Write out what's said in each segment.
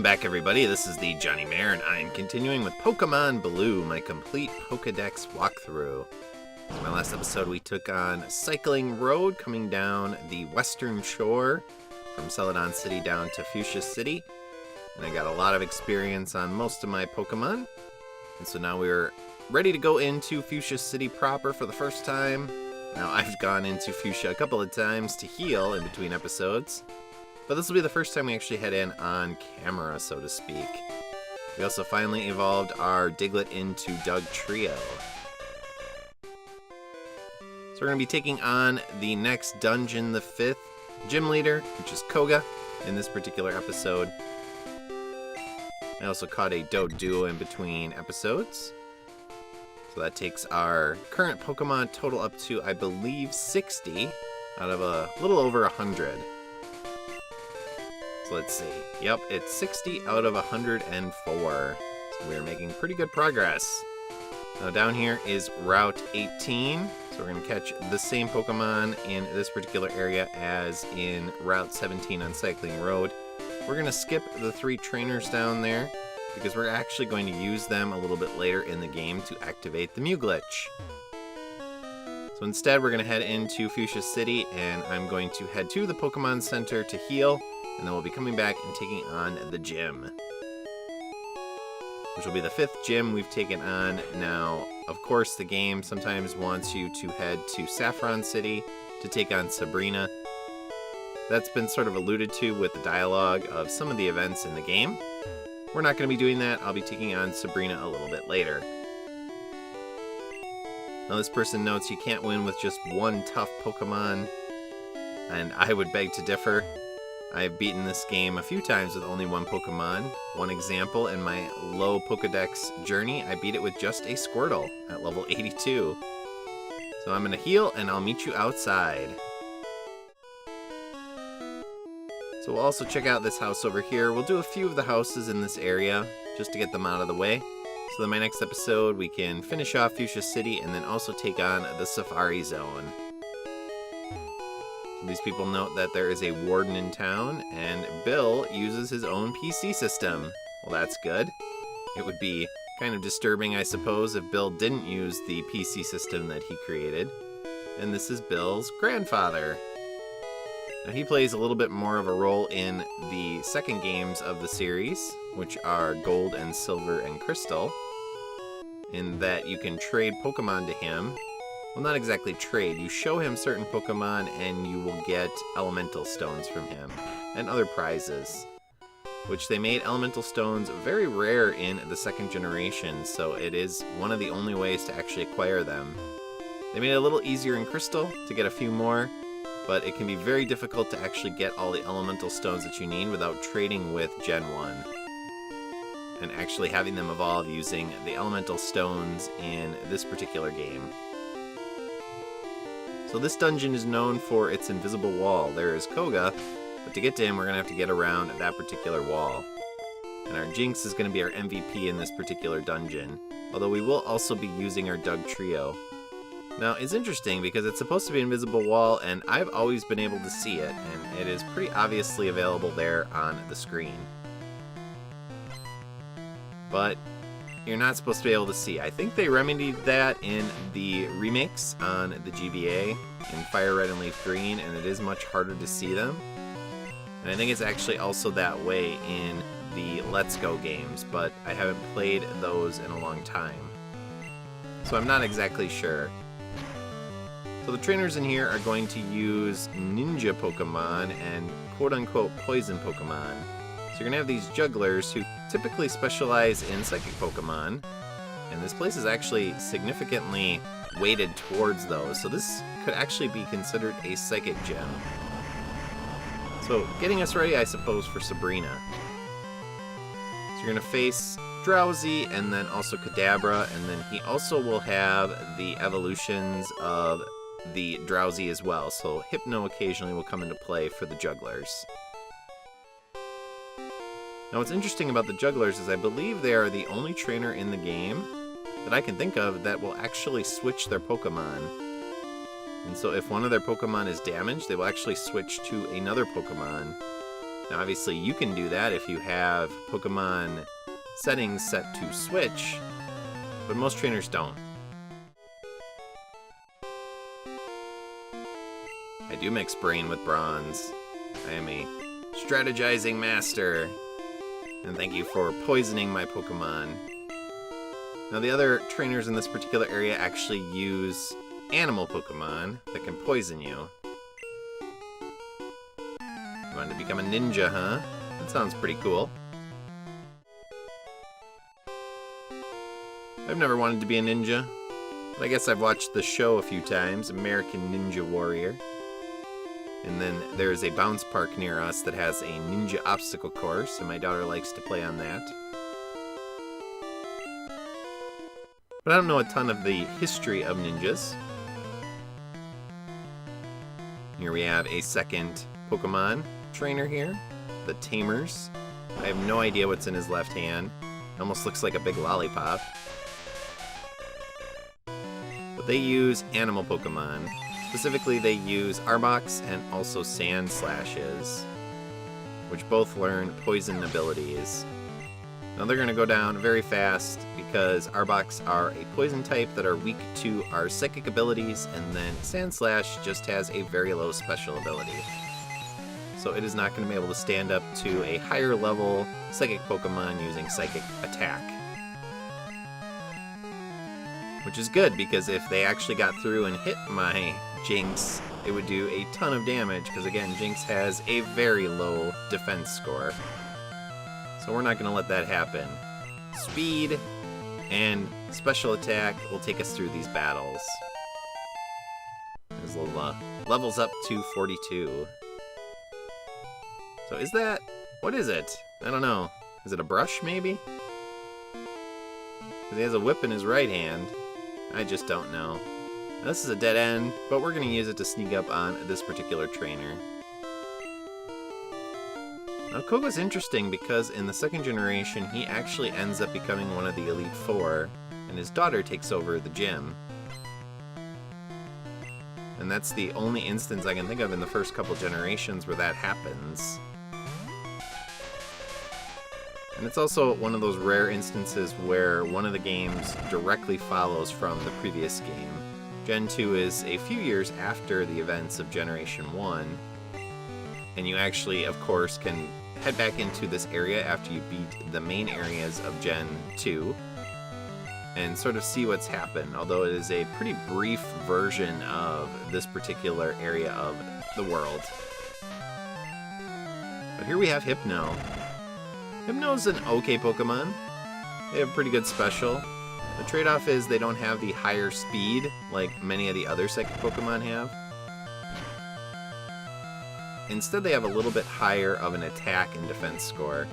Welcome back, everybody. This is the thejonnymar, and I'm continuing with Pokemon Blue, my complete Pokedex walkthrough. In my last episode, we took on Cycling Road, coming down the western shore from Celadon City down to Fuchsia City, and I got a lot of experience on most of my Pokemon. And so now we're ready to go into Fuchsia City proper for the first time. Now, I've gone into Fuchsia a couple of times to heal in between episodes, but this will be the first time we actually head in on camera, so to speak. We also finally evolved our Diglett into Dugtrio. So we're going to be taking on the next dungeon, the 5th gym leader, which is Koga, in this particular episode. I also caught a Doduo in between episodes. So that takes our current Pokemon total up to, I believe, 60 out of a little over 100. So let's see. Yep, it's 60 out of 104. So we're making pretty good progress. Now down here is Route 18. So we're going to catch the same Pokemon in this particular area as in Route 17 on Cycling Road. We're going to skip the 3 trainers down there, because we're actually going to use them a little bit later in the game to activate the Mew glitch. So instead, we're going to head into Fuchsia City, and I'm going to head to the Pokemon Center to heal, and then we'll be coming back and taking on the gym, which will be the 5th gym we've taken on. Now, of course, the game sometimes wants you to head to Saffron City to take on Sabrina. That's been sort of alluded to with the dialogue of some of the events in the game. We're not going to be doing that. I'll be taking on Sabrina a little bit later. Now this person notes you can't win with just one tough Pokemon, and I would beg to differ. I've beaten this game a few times with only one Pokemon. One example, in my low Pokedex journey, I beat it with just a Squirtle at level 82. So I'm going to heal, and I'll meet you outside. So we'll also check out this house over here. We'll do a few of the houses in this area just to get them out of the way. So then my next episode, we can finish off Fuchsia City and then also take on the Safari Zone. So these people note that there is a warden in town, and Bill uses his own PC system. Well, that's good. It would be kind of disturbing, I suppose, if Bill didn't use the PC system that he created. And this is Bill's grandfather. Now, he plays a little bit more of a role in the second games of the series, which are Gold and Silver and Crystal, in that you can trade Pokemon to him. Well, not exactly trade. You show him certain Pokemon and you will get Elemental Stones from him, and other prizes, which they made Elemental Stones very rare in the second generation, so it is one of the only ways to actually acquire them. They made it a little easier in Crystal to get a few more, but it can be very difficult to actually get all the Elemental Stones that you need without trading with Gen 1. And actually having them evolve using the Elemental Stones in this particular game. So this dungeon is known for its invisible wall. There is Koga, but to get to him we're going to have to get around that particular wall. And our Jinx is going to be our MVP in this particular dungeon, although we will also be using our Dugtrio. Now, it's interesting because it's supposed to be an invisible wall, and I've always been able to see it, and it is pretty obviously available there on the screen. But you're not supposed to be able to see. I think they remedied that in the remakes on the GBA in Fire Red and Leaf Green, and it is much harder to see them. And I think it's actually also that way in the Let's Go games, but I haven't played those in a long time, so I'm not exactly sure. So the trainers in here are going to use ninja Pokemon and quote-unquote poison Pokemon. So you're going to have these jugglers who typically specialize in psychic Pokemon, and this place is actually significantly weighted towards those, so this could actually be considered a psychic gym. So getting us ready, I suppose, for Sabrina. So you're going to face Drowsy and then also Kadabra, and then he also will have the evolutions of the Drowsy as well, so Hypno occasionally will come into play for the jugglers. Now what's interesting about the jugglers is I believe they are the only trainer in the game that I can think of that will actually switch their Pokemon. And so if one of their Pokemon is damaged, they will actually switch to another Pokemon. Now obviously you can do that if you have Pokemon settings set to switch, but most trainers don't. I do mix brain with bronze. I am a strategizing master. And thank you for poisoning my Pokemon. Now the other trainers in this particular area actually use animal Pokemon that can poison you. You wanted to become a ninja, huh? That sounds pretty cool. I've never wanted to be a ninja, but I guess I've watched the show a few times, American Ninja Warrior. And then there's a bounce park near us that has a ninja obstacle course, and my daughter likes to play on that. But I don't know a ton of the history of ninjas. Here we have a second Pokemon trainer here, the Tamers. I have no idea what's in his left hand. It almost looks like a big lollipop. But they use animal Pokemon. Specifically, they use Arbok and also Sand Slashes, which both learn poison abilities. Now they're going to go down very fast because Arbok are a poison type that are weak to our psychic abilities, and then Sand Slash just has a very low special ability. So it is not going to be able to stand up to a higher level psychic Pokemon using psychic attack. Which is good, because if they actually got through and hit my Jinx, it would do a ton of damage, because again, Jinx has a very low defense score. So we're not going to let that happen. Speed and special attack will take us through these battles. His little levels up to 42. So is that... what is it? I don't know. Is it a brush, maybe? Because he has a whip in his right hand. I just don't know. Now, this is a dead end, but we're going to use it to sneak up on this particular trainer. Now, Koga's interesting because in the second generation, he actually ends up becoming one of the Elite Four, and his daughter takes over the gym. And that's the only instance I can think of in the first couple generations where that happens. And it's also one of those rare instances where one of the games directly follows from the previous game. Gen 2 is a few years after the events of Generation 1, and you actually, of course, can head back into this area after you beat the main areas of Gen 2 and sort of see what's happened, although it is a pretty brief version of this particular area of the world. But here we have Hypno. Hypno's an okay Pokemon. They have pretty good special. The trade-off is they don't have the higher speed like many of the other psychic Pokemon have. Instead, they have a little bit higher of an attack and defense score.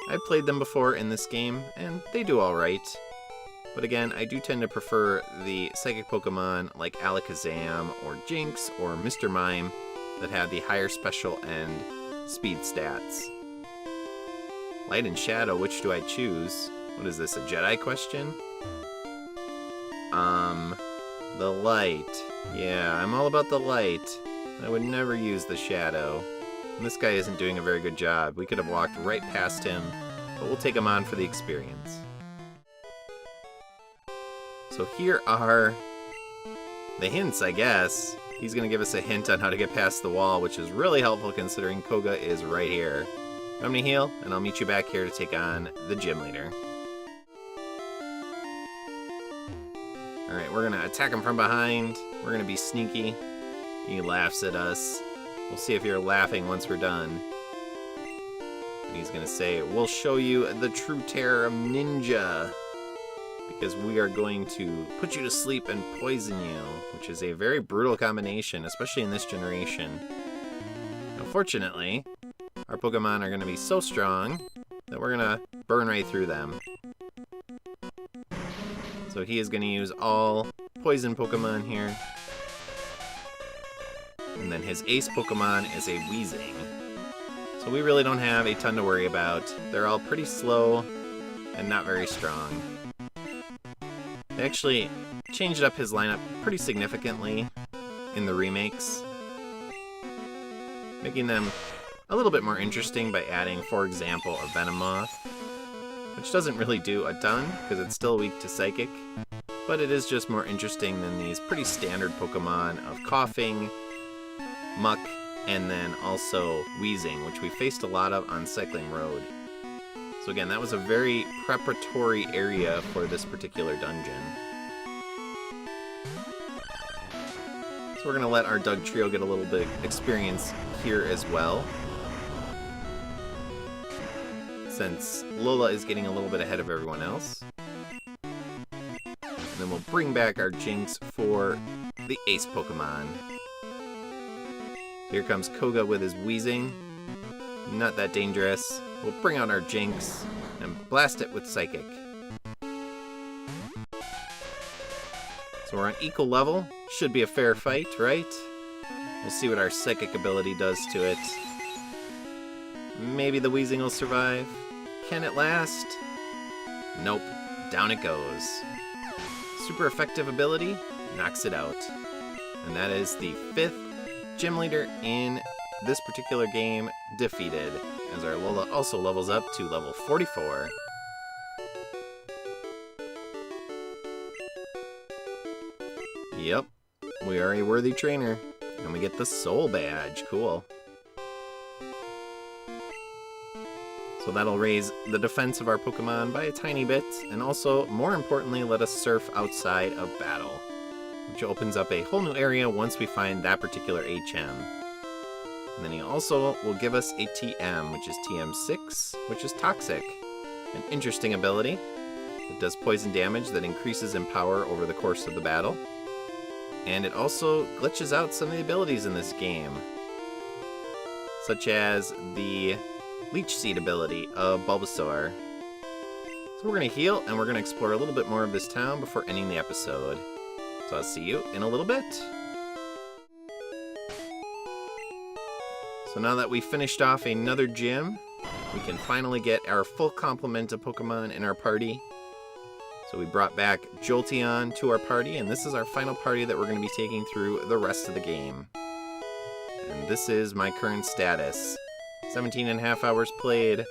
I've played them before in this game, and they do alright. But again, I do tend to prefer the psychic Pokemon like Alakazam or Jinx or Mr. Mime that have the higher special and speed stats. Light and Shadow, which do I choose? What is this, a Jedi question? The light. Yeah, I'm all about the light. I would never use the shadow. And this guy isn't doing a very good job. We could have walked right past him, but we'll take him on for the experience. So here are the hints, I guess. He's going to give us a hint on how to get past the wall, which is really helpful considering Koga is right here. I'm going to heal, and I'll meet you back here to take on the gym leader. Alright, we're going to attack him from behind. We're going to be sneaky. He laughs at us. We'll see if you're laughing once we're done. And he's going to say, we'll show you the true terror of ninja, because we are going to put you to sleep and poison you, which is a very brutal combination, especially in this generation. Now, fortunately, our Pokemon are going to be so strong that we're going to burn right through them. So he is going to use all poison Pokemon here. And then his ace Pokemon is a Weezing. So we really don't have a ton to worry about. They're all pretty slow and not very strong. They actually changed up his lineup pretty significantly in the remakes, making them a little bit more interesting by adding, for example, a Venomoth, which doesn't really do a ton because it's still weak to Psychic, but it is just more interesting than these pretty standard Pokemon of Coughing, Muck, and then also Wheezing, which we faced a lot of on Cycling Road. So again, that was a very preparatory area for this particular dungeon. So we're going to let our Doug trio get a little bit of experience here as well, since Lola is getting a little bit ahead of everyone else. And then we'll bring back our Jinx for the Ace Pokemon. Here comes Koga with his Wheezing. Not that dangerous. We'll bring out our Jinx and blast it with Psychic. So we're on equal level. Should be a fair fight, right? We'll see what our Psychic ability does to it. Maybe the Wheezing will survive. Can it last? Nope. Down it goes. Super effective ability knocks it out. And that is the 5th gym leader in this particular game defeated, as our Lola also levels up to level 44. Yep, we are a worthy trainer, and we get the Soul Badge. Cool. So that'll raise the defense of our Pokemon by a tiny bit, and also, more importantly, let us surf outside of battle, which opens up a whole new area once we find that particular HM. And then he also will give us a TM, which is TM6, which is Toxic. An interesting ability. It does poison damage that increases in power over the course of the battle. And it also glitches out some of the abilities in this game, such as the Leech Seed ability of Bulbasaur. So we're going to heal, and we're going to explore a little bit more of this town before ending the episode. So I'll see you in a little bit. So now that we finished off another gym, we can finally get our full complement of Pokemon in our party. So we brought back Jolteon to our party, and this is our final party that we're going to be taking through the rest of the game. And this is my current status. 17.5 hours played,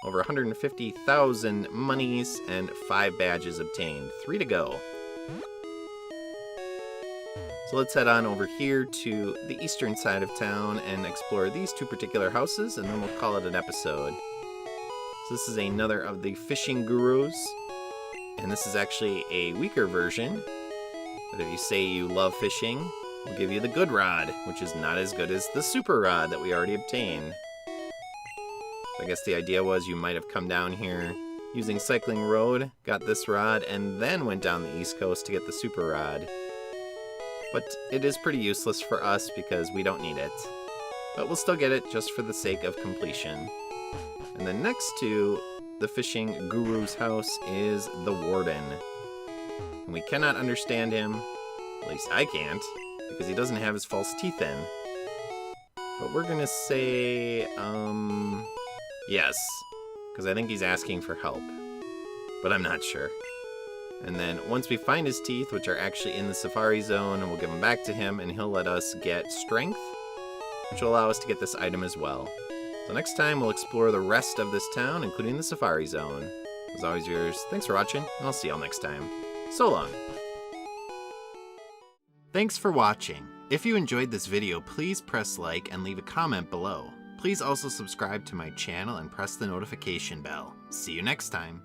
over 150,000 monies, and 5 badges obtained. 3 to go. So let's head on over here to the eastern side of town and explore these 2 particular houses, and then we'll call it an episode. So this is another of the fishing gurus, and this is actually a weaker version. But if you say you love fishing, we'll give you the good rod, which is not as good as the super rod that we already obtained. So I guess the idea was you might have come down here using Cycling Road, got this rod, and then went down the East Coast to get the super rod. But it is pretty useless for us because we don't need it. But we'll still get it just for the sake of completion. And then next to the fishing guru's house is the Warden. And we cannot understand him, at least I can't, because he doesn't have his false teeth in. But we're gonna say, yes, because I think he's asking for help. But I'm not sure. And then once we find his teeth, which are actually in the Safari Zone, and we'll give them back to him, and he'll let us get Strength, which will allow us to get this item as well. So next time, we'll explore the rest of this town, including the Safari Zone. As always, viewers, thanks for watching, and I'll see y'all next time. So long! Thanks for watching. If you enjoyed this video, please press like and leave a comment below. Please also subscribe to my channel and press the notification bell. See you next time!